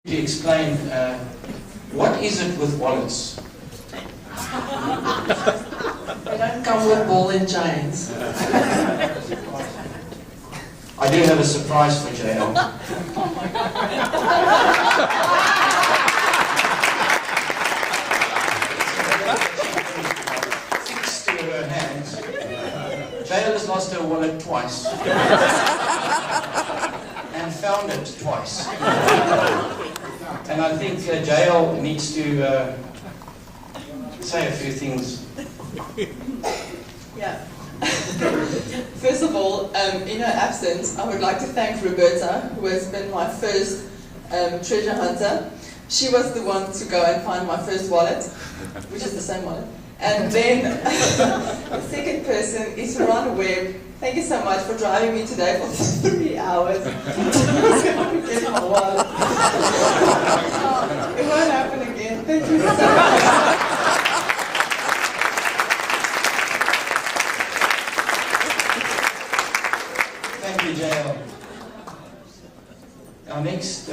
You explain, what is it with wallets? They don't come with ball and chains. I do have a surprise for JL. Sticks to her hands. JL has lost her wallet twice. And found it twice. And I think JL needs to say a few things. Yeah. First of all, in her absence, I would like to thank Roberta, who has been my first treasure hunter. She was the one to go and find my first wallet, which is the same wallet. And then the second person is Ron Webb. Thank you so much for driving me today for 3 hours to get my wallet. It won't happen again. Thank you so much. Thank you, JL. Our next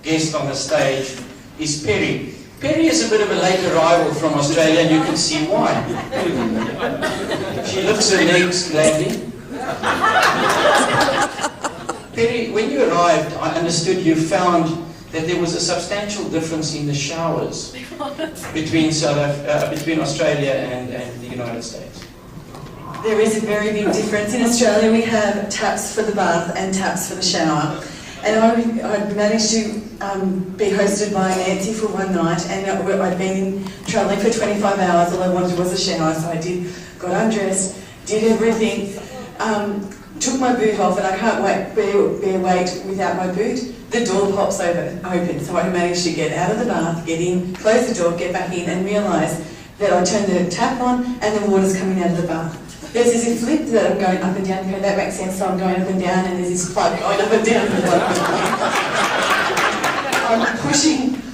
guest on the stage is Perry. Perry is a bit of a late arrival from Australia, and you can see why. She lifts her legs gladly. Perry, when you arrived, I understood you found that there was a substantial difference in the showers between Australia and the United States. There is a very big difference. In Australia we have taps for the bath and taps for the shower. And I managed to be hosted by Nancy for one night, and I'd been travelling for 25 hours. All I wanted was a shower, so I got undressed, did everything, took my boot off, and I can't bear weight without my boot. The door pops open, so I managed to get out of the bath, get in, close the door, get back in, and realise that I turned the tap on and the water's coming out of the bath. There's this flip that I'm going up and down. Okay, that makes sense. So I'm going up and down, and there's this plug going up and down.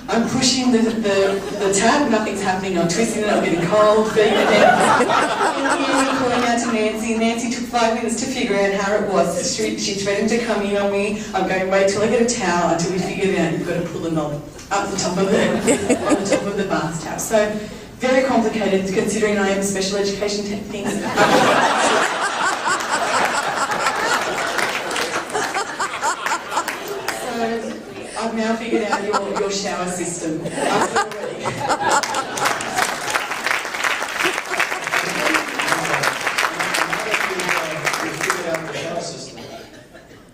I'm pushing the tap. Nothing's happening. I'm twisting it. I'm getting cold. Feeling it. Calling out to Nancy. Nancy took 5 minutes to figure out how it was. She threatened to come in on me. I'm going wait till I get a towel until we figure it out. You've got to pull the knob up the top of the bath tap. So. Very complicated, considering I am special education things. So I've now figured out your shower system.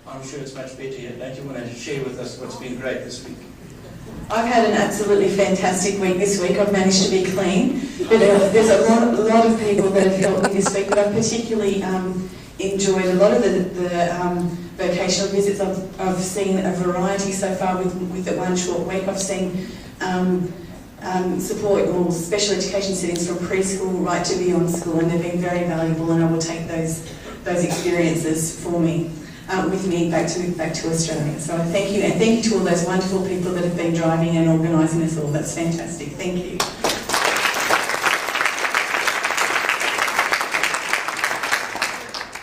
I'm sure it's much better yet. Don't you want to share with us what's been great this week? I've had an absolutely fantastic week this week. I've managed to be clean. But there's a lot of people that have helped me this week, but I've particularly enjoyed a lot of the vocational visits. I've seen a variety so far with that one short week. I've seen support or special education settings from preschool right to beyond school, and they've been very valuable, and I will take those experiences with me back to Australia. So thank you, and thank you to all those wonderful people that have been driving and organising us all. That's fantastic. Thank you.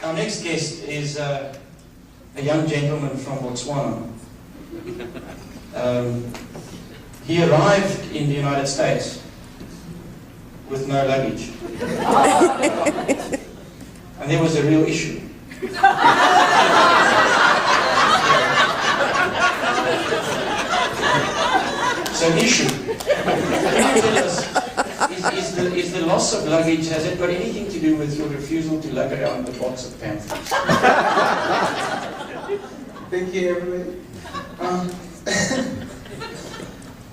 Our next guest is a young gentleman from Botswana. He arrived in the United States with no luggage. And there was a real issue. So issue. Is the loss of luggage, has it got anything to do with your refusal to lug around the box of pamphlets? Thank you, everybody.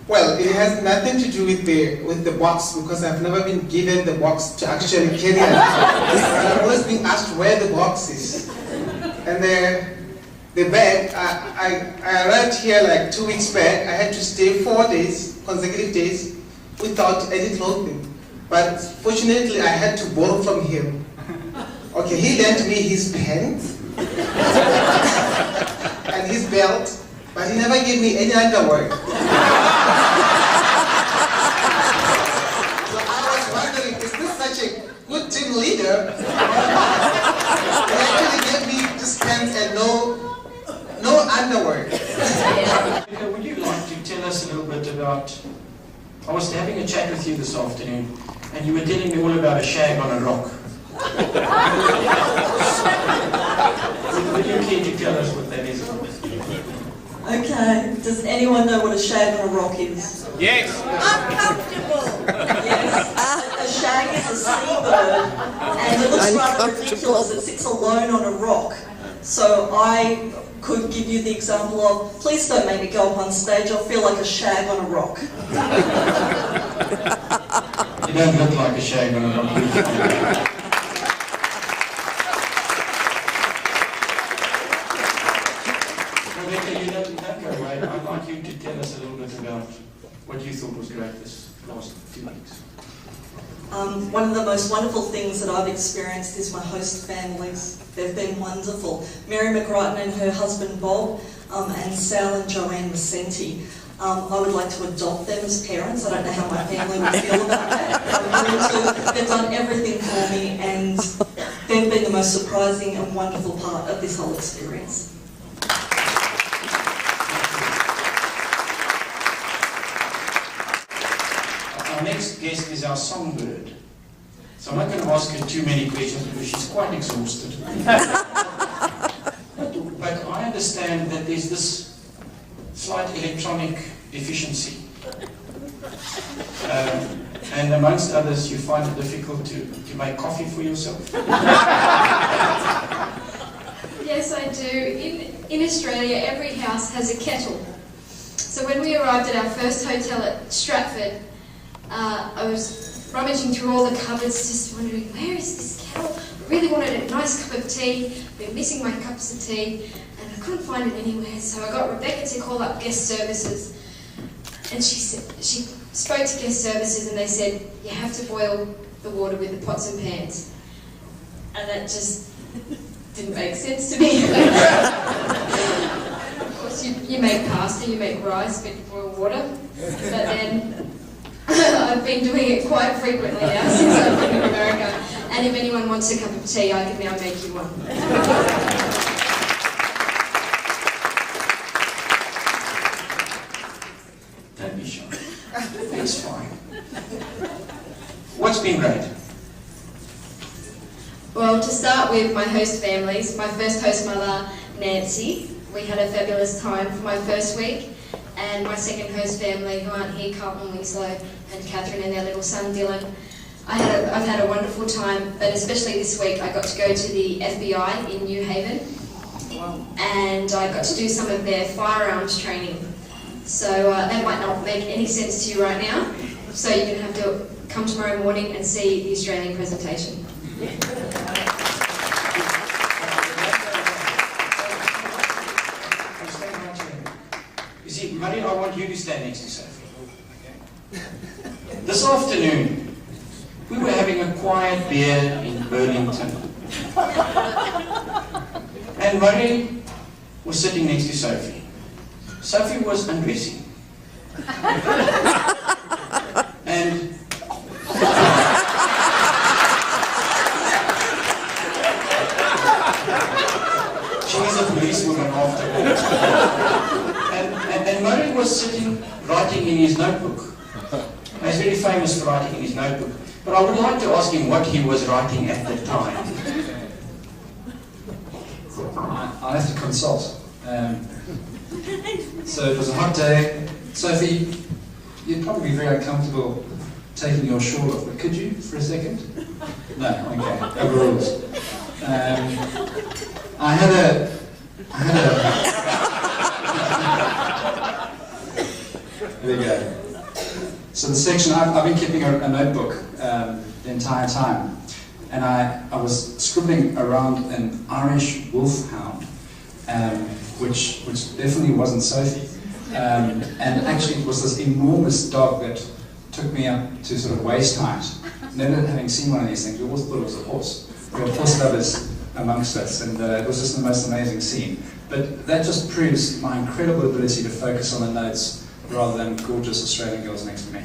Well, it has nothing to do with the box, because I've never been given the box to actually carry it. I've always been asked where the box is. And the bag, I arrived here like 2 weeks back. I had to stay 4 days, consecutive days, without any clothing. But fortunately, I had to borrow from him. Okay, he lent me his pants and his belt, but he never gave me any underwear. So I was wondering, is this such a good team leader? He actually gave me this pants and no underwear. about, I was having a chat with you this afternoon, and you were telling me all about a shag on a rock. Would you care to tell us what that is? Okay, does anyone know what a shag on a rock is? Yes. Uncomfortable. Yes. A shag is a seabird, and it looks rather ridiculous. It sits alone on a rock. So I could give you the example of, please don't make me go up on stage, I'll feel like a shag on a rock. You don't look like a shag on a rock. Rebecca, you don't go away. I'd like you to tell us a little bit about what you thought was great this last 2 weeks. One of the most wonderful things that I've experienced is my host families. They've been wonderful. Mary McGrighton and her husband Bob, and Sal and Joanne Vicenti. I would like to adopt them as parents. I don't know how my family would feel about that. They've done everything for me, and they've been the most surprising and wonderful part of this whole experience. Our next guest is our songbird. So I'm not going to ask her too many questions because she's quite exhausted. But I understand that there's this slight electronic deficiency. And amongst others, you find it difficult to make coffee for yourself. Yes, I do. In Australia, every house has a kettle. So when we arrived at our first hotel at Stratford, I was rummaging through all the cupboards, just wondering, where is this kettle? I really wanted a nice cup of tea. Been missing my cups of tea, and I couldn't find it anywhere. So I got Rebecca to call up guest services, and she spoke to guest services, and they said, you have to boil the water with the pots and pans. And that just didn't make sense to me. Of course, you make pasta, you make rice, but you boil water. But then I've been doing it quite frequently now since I've been in America. And if anyone wants a cup of tea, I can now make you one. Don't be shy. It's fine. What's been great? Well, to start with my host families, my first host mother, Nancy. We had a fabulous time for my first week. And my second host family, who aren't here, Carlton, Winslow, and Catherine and their little son, Dylan. I've had a wonderful time, but especially this week I got to go to the FBI in New Haven. Wow. And I got to do some of their firearms training. So that might not make any sense to you right now. So you're going to have to come tomorrow morning and see the Australian presentation. You see, Murray, I want you to stand next to Sophie. This afternoon, we were having a quiet beer in Burlington. And Murray was sitting next to Sophie. Sophie was undressing. And she's a policewoman after all. And Murray was sitting, writing in his notebook. He's very famous for writing in his notebook. But I would like to ask him what he was writing at the time. I'll have to consult. So it was a hot day. Sophie, you'd probably be very uncomfortable taking your shawl off, but could you for a second? No, okay, overruled. I had a there you go. So the section, I've been keeping a notebook the entire time, and I was scribbling around an Irish wolfhound, which definitely wasn't Sophie, and actually it was this enormous dog that took me up to sort of waist height. Never having seen one of these things, we always thought it was a horse. We had horse lovers amongst us, and it was just the most amazing scene. But that just proves my incredible ability to focus on the notes rather than gorgeous Australian girls next to me.